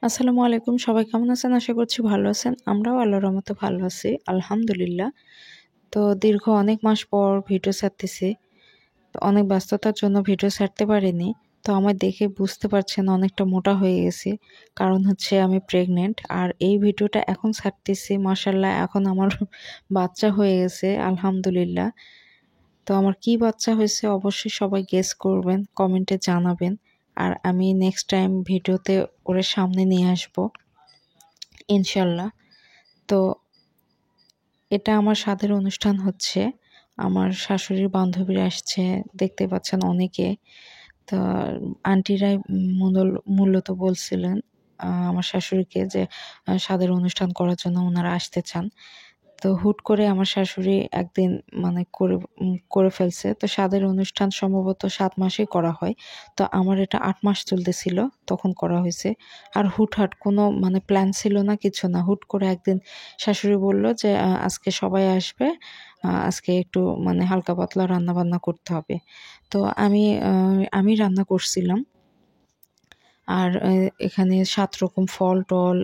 আসসালামু আলাইকুম। সবাই কেমন আছেন? আশা করছি ভালো আছেন। আমরাও আল্লাহর রহমতে ভালো আছি। আলহামদুলিল্লাহ। তো দীর্ঘ অনেক মাস পর ভিডিও ছাড়তেছি। তো অনেক ব্যস্ততার জন্য ভিডিও ছাড়তে পারিনি। তো আমায় দেখে বুঝতে পারছেন অনেকটা মোটা হয়ে গেছি। কারণ হচ্ছে আমি প্রেগন্যান্ট। আর এই ভিডিওটা এখন ছাড়তেছি। মাশাআল্লাহ এখন আমার বাচ্চা হয়ে গেছে আলহামদুলিল্লাহ। তো আমার কি বাচ্চা হয়েছে অবশ্যই সবাই গেস করবেন, কমেন্টে জানাবেন। আর আমি নেক্সট টাইম ভিডিওতে ওরে সামনে নিয়ে আসবো ইনশাল্লাহ। তো এটা আমার সাধের অনুষ্ঠান হচ্ছে। আমার শাশুড়ির বান্ধবীরা আসছে, দেখতে পাচ্ছেন অনেকে। তো আন্টিরাই মূলত বলছিলেন আমার শাশুড়িকে যে সাধের অনুষ্ঠান করার জন্য উনারা আসতে চান। তো হুট করে আমার শাশুড়ি একদিন মানে করে ফেলছে। তো সাধের অনুষ্ঠান সম্ভবত ৭ মাসেই করা হয়। তো আমার এটা ৮ মাস চলতেছিল তখন করা হইছে। আর হুটহাট কোনো মানে প্ল্যান ছিল না, কিছু না। হুট করে একদিন শাশুড়ি বলল যে, আজকে সবাই আসবে। আজকে একটু মানে হালকা পাতলা রান্নাবান্না করতে হবে।" তো আমি রান্না করছিলাম। আর এখানে ৭ রকম ফল-টল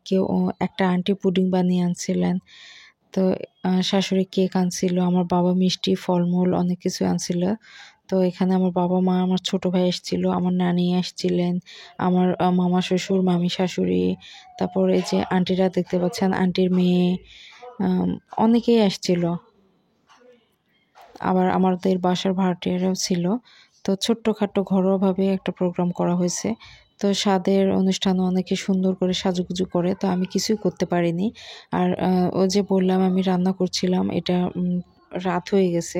কেউ একটা আন্টি পুডিং বানিয়ে আনছিলেন। তো শাশুড়ি কেক আনছিল, আমার বাবা মিষ্টি, ফলমূল অনেক কিছু আনছিল। তো এখানে আমার বাবা-মা, আমার ছোট ভাই এসেছিল, আমার নানি আসছিলেন, আমার মামা শ্বশুর, মামি শাশুড়ি, তারপর এই যে আন্টিরা দেখতে পাচ্ছেন, আন্টির মেয়ে, আম অনেকেই আসছিল। আবার আমাদের বাসার ভাড়াটিয়ারাও ছিল। তো ছোট্টখাট্টো ঘরোয়াভাবে একটা প্রোগ্রাম করা হয়েছে। তো স্বাদের অনুষ্ঠানে অনেকে সুন্দর করে সাজুগুজু করে। তো আমি কিছুই করতে পারিনি। আর ওই যে বললাম আমি রান্না করছিলাম, এটা রাত হয়ে গেছে।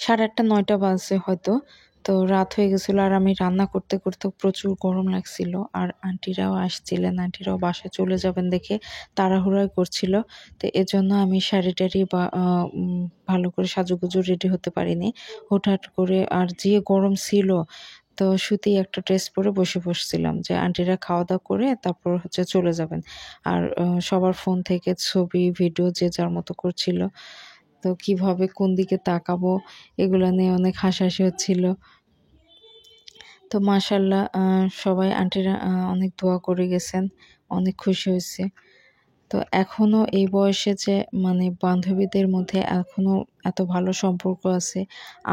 8:30-9টা বাজছে হয়তো। তো রাত হয়ে গেছিল আর আমি রান্না করতে প্রচুর গরম লাগছিল। আর আন্টিরাও আসছিলেন, আন্টিরাও বাসায় চলে যাবেন দেখে তাড়াহুড়াই করছিল। তো এজন্য আমি শাড়ি-টাড়ি বা ভালো করে সাজুগুজু রেডি হতে পারিনি। হুটহাট করে আর যে গরম ছিল, তো সুতি একটা ড্রেস পরে বসে পড়ছিলাম যে আন্টিরা খাওয়া-দাওয়া করে তারপর হচ্ছে চলে যাবেন। আর সবার ফোন থেকে ছবি, ভিডিও যে যার মতো করছিল। তো কিভাবে কোন দিকে তাকাবো এগুলা নিয়ে অনেক হাসাহাসি হচ্ছিল। তো মাশাআল্লাহ সবাই আন্টিরা অনেক দোয়া করে গেছেন। অনেক খুশি হইছি। তো এখনো এই বয়সে যে মানে বান্ধবীদের মধ্যে এখনো এত ভালো সম্পর্ক আছে।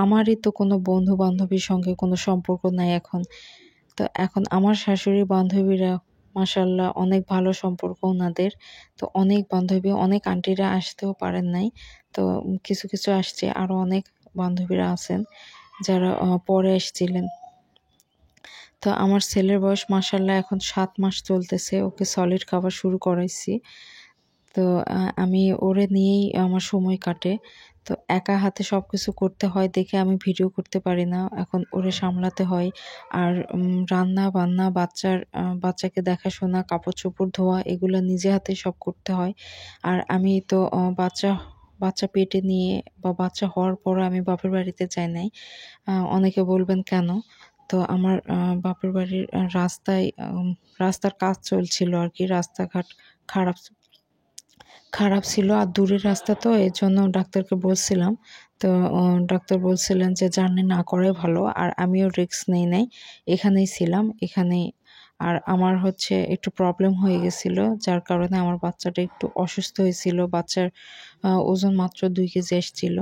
আমারই তো কোনো বন্ধু-বান্ধবীর সঙ্গে কোনো সম্পর্ক নাই এখন। তো এখন আমার শাশুড়ির বান্ধবীরা মাশাআল্লাহ অনেক ভালো সম্পর্ক উনাদের। তো অনেক বান্ধবী, অনেক আন্টিরা আসতেও পারেন নাই। তো কিছু আসছে। আরো অনেক বান্ধবীরা আছেন যারা পরে এসছিলেন। তো আমার ছেলের বয়স মাশাআল্লাহ এখন ৭ মাস চলতেছে। ওকে সলিড খাবার শুরু করাইছি। তো আমি ওরে নিয়েই আমার সময় কাটে। তো একা হাতে সবকিছু করতে হয় দেখে আমি ভিডিও করতে পারি না। এখন ওরে সামলাতে হয়। আর রান্না-বান্না, বাচ্চাকে দেখাশোনা, কাপড়-চোপড় ধোয়া এগুলা নিজে হাতে সব করতে হয়। আর আমি তো বাচ্চা পেটে নিয়ে বা বাচ্চা হওয়ার পরও আমি বাপের বাড়িতে যাই নাই। অনেকে বলবেন কেন? তো আমার বাপের বাড়ির রাস্তার কাজ চলছিল আরকি। রাস্তাঘাট খারাপ খারাপ ছিল আর দূরের রাস্তা, তো এজন্য ডাক্তারকে বলছিলাম। তো ডাক্তার বলছিলেন যে জার্নি না করাই ভালো। আর আমিও রিস্ক নেই নাই। এখানেই ছিলাম। এখানেই আর আমার হচ্ছে একটু প্রবলেম হয়ে গেছিল। যার কারণে আমার বাচ্চাটা একটু অসুস্থ হয়েছিল। বাচ্চার ওজন মাত্র ২ কেজি এসছিল।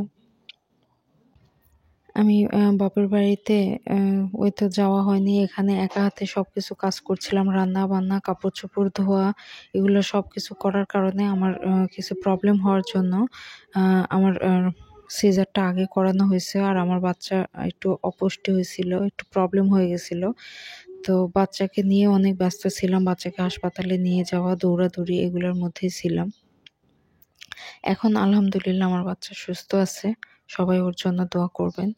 আমি বাপের বাড়িতে আ ওই তো যাওয়া হয়নি। এখানে একা হাতে সবকিছু কাজ করছিলাম। রান্না-বান্না, কাপড়-চোপড় ধোয়া এগুলো সবকিছু করার কারণে আমার কিছু প্রবলেম হওয়ার জন্য আ আমার সিজারটা আগে করানো হইছে। আর আমার বাচ্চা একটু অপুষ্টি হয়েছিল, একটু প্রবলেম হয়ে গেছিল। তো বাচ্চাকে নিয়ে অনেক ব্যস্ত ছিলাম। বাচ্চাকে হাসপাতালে নিয়ে যাওয়া, দৌড়াদৌড়ি এগুলোর মধ্যেই ছিলাম। এখন আলহামদুলিল্লাহ আমার বাচ্চা সুস্থ আছে। সবাই ওর জন্য দোয়া করবেন।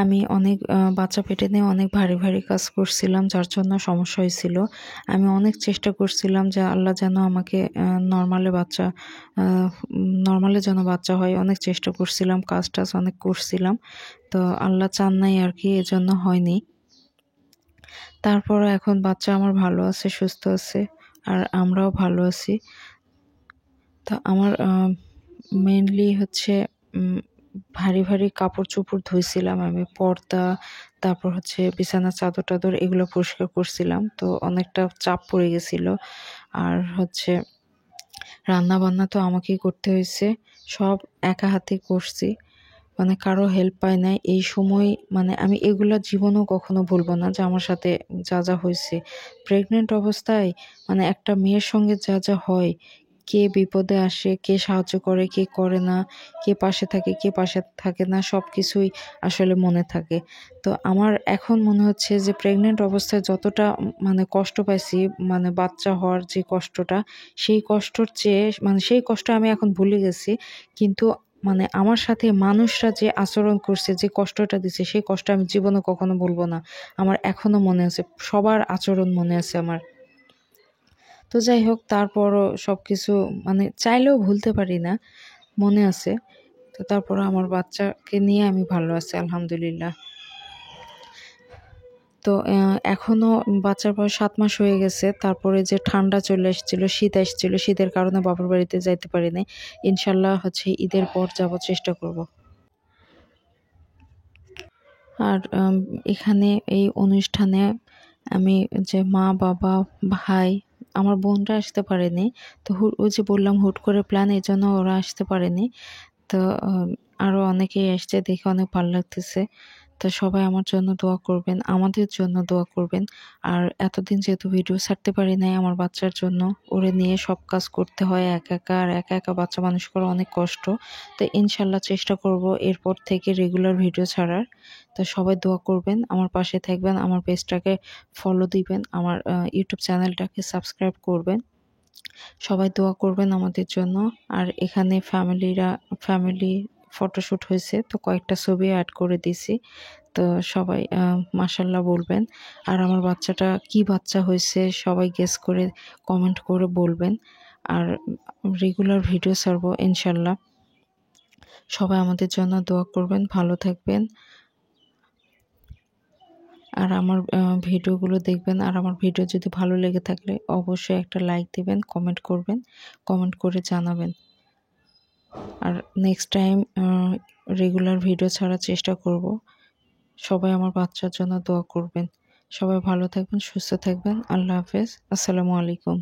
আমি অনেক বাচ্চা পেটে নিয়ে অনেক ভারী কাজ করছিলাম, যার জন্য সমস্যা হয়েছিল। আমি অনেক চেষ্টা করছিলাম যে আল্লাহ যেন আমাকে আ নরমালে যেন বাচ্চা হয়। অনেক চেষ্টা করছিলাম, কাজ-টাজ অনেক করছিলাম। তো আল্লাহ চান নাই আরকি, এজন্য হয়নি। তারপরও এখন বাচ্চা আমার ভালো আছে, সুস্থ আছে। আর আমরাও ভালো আছি। তো আমার মেইনলি হচ্ছে উম ভারী ভারী কাপড় চোপড় ধুইছিলাম আমি, পর্দা, তারপর হচ্ছে বিছানার চাদর টাদর এগুলো পরিষ্কার করছিলাম। তো অনেকটা চাপ পড়ে গেছিল। আর হচ্ছে রান্না বান্না তো আমাকেই করতে হয়েছে, সব একা হাতে করছি, মানে কারো হেল্প পাই নাই এই সময়। মানে আমি এগুলা জীবনেও কখনো ভুলবো না যে আমার সাথে যা যা হয়েছে প্রেগনেন্ট অবস্থায়। মানে একটা মেয়ের সঙ্গে যা যা হয়, কে বিপদে আসে, কে সাহায্য করে, কে করে না, কে পাশে থাকে, কে পাশে থাকে না, সব কিছুই আসলে মনে থাকে। তো আমার এখন মনে হচ্ছে যে প্রেগনেন্ট অবস্থায় যতটা মানে কষ্ট পাইছি, মানে বাচ্চা হওয়ার যে কষ্টটা, সেই কষ্টর চেয়ে মানে সেই কষ্ট আমি এখন ভুলে গেছি। কিন্তু মানে আমার সাথে মানুষরা যে আচরণ করছে, যে কষ্টটা দিছে, সেই কষ্ট আমি জীবনে কখনো ভুলবো না। আমার এখনো মনে আছে, সবার আচরণ মনে আছে আমার। তো যাই হোক, তারপরও সবকিছু মানে চাইলেও ভুলতে পারি না, মনে আছে। তো তারপরও আমার বাচ্চাকে নিয়ে আমি ভালো আছি আলহামদুলিল্লাহ। তো এখনো বাচ্চার বয়স ৭ মাস হয়ে গেছে। তারপরে যে ঠান্ডা চলে এসেছিল, শীত এসেছিল, শীতের কারণে বাবার বাড়িতে যাইতে পারিনি। ইনশাল্লাহ হচ্ছে ঈদের পর যাব, চেষ্টা করব। আর এখানে এই অনুষ্ঠানে আমি যে মা, বাবা, ভাই, আমার বোনরা আসতে পারেনি। তো ওই যে বললাম হুট করে প্ল্যান, এজন্য ওরা আসতে পারেনি। তো আরও অনেকেই আসছে, দেখে অনেক ভালো লাগতেছে। তো সবাই আমার জন্য দোয়া করবেন, আমাদের জন্য দোয়া করবেন। আর এতদিন যেহেতু ভিডিও ছাড়তে পারি নাই আমার বাচ্চার জন্য, ওরে নিয়ে সব কাজ করতে হয় একা একা, আর একা একা বাচ্চা মানুষ করা অনেক কষ্ট। তো ইনশাল্লাহ চেষ্টা করব এরপর থেকে রেগুলার ভিডিও ছাড়ার। তো সবাই দোয়া করবেন, আমার পাশে থাকবেন, আমার পেজটাকে ফলো দিবেন, আমার ইউটিউব চ্যানেলটাকে সাবস্ক্রাইব করবেন। সবাই দোয়া করবেন আমাদের জন্য। আর এখানে ফ্যামিলি ফটোশ্যুট হয়েছে, তো কয়েকটা ছবি অ্যাড করে দিছি। তো সবাই মাশাল্লাহ বলবেন। আর আমার বাচ্চাটা কি বাচ্চা হয়েছে সবাই গেস করে কমেন্ট করে বলবেন। আর রেগুলার ভিডিও ছাড়বো ইনশাল্লাহ। সবাই আমাদের জন্য দোয়া করবেন, ভালো থাকবেন। আর আমার ভিডিওগুলো দেখবেন। আর আমার ভিডিও যদি ভালো লেগে থাকলে অবশ্যই একটা লাইক দিবেন, কমেন্ট করবেন, কমেন্ট করে জানাবেন। আর নেক্সট টাইম রেগুলার ভিডিও ছাড়ার চেষ্টা করব। সবাই আমার বাচ্চার জন্য দোয়া করবেন। সবাই ভালো থাকবেন, সুস্থ থাকবেন। আল্লাহ হাফেজ। আসসালামু আলাইকুম।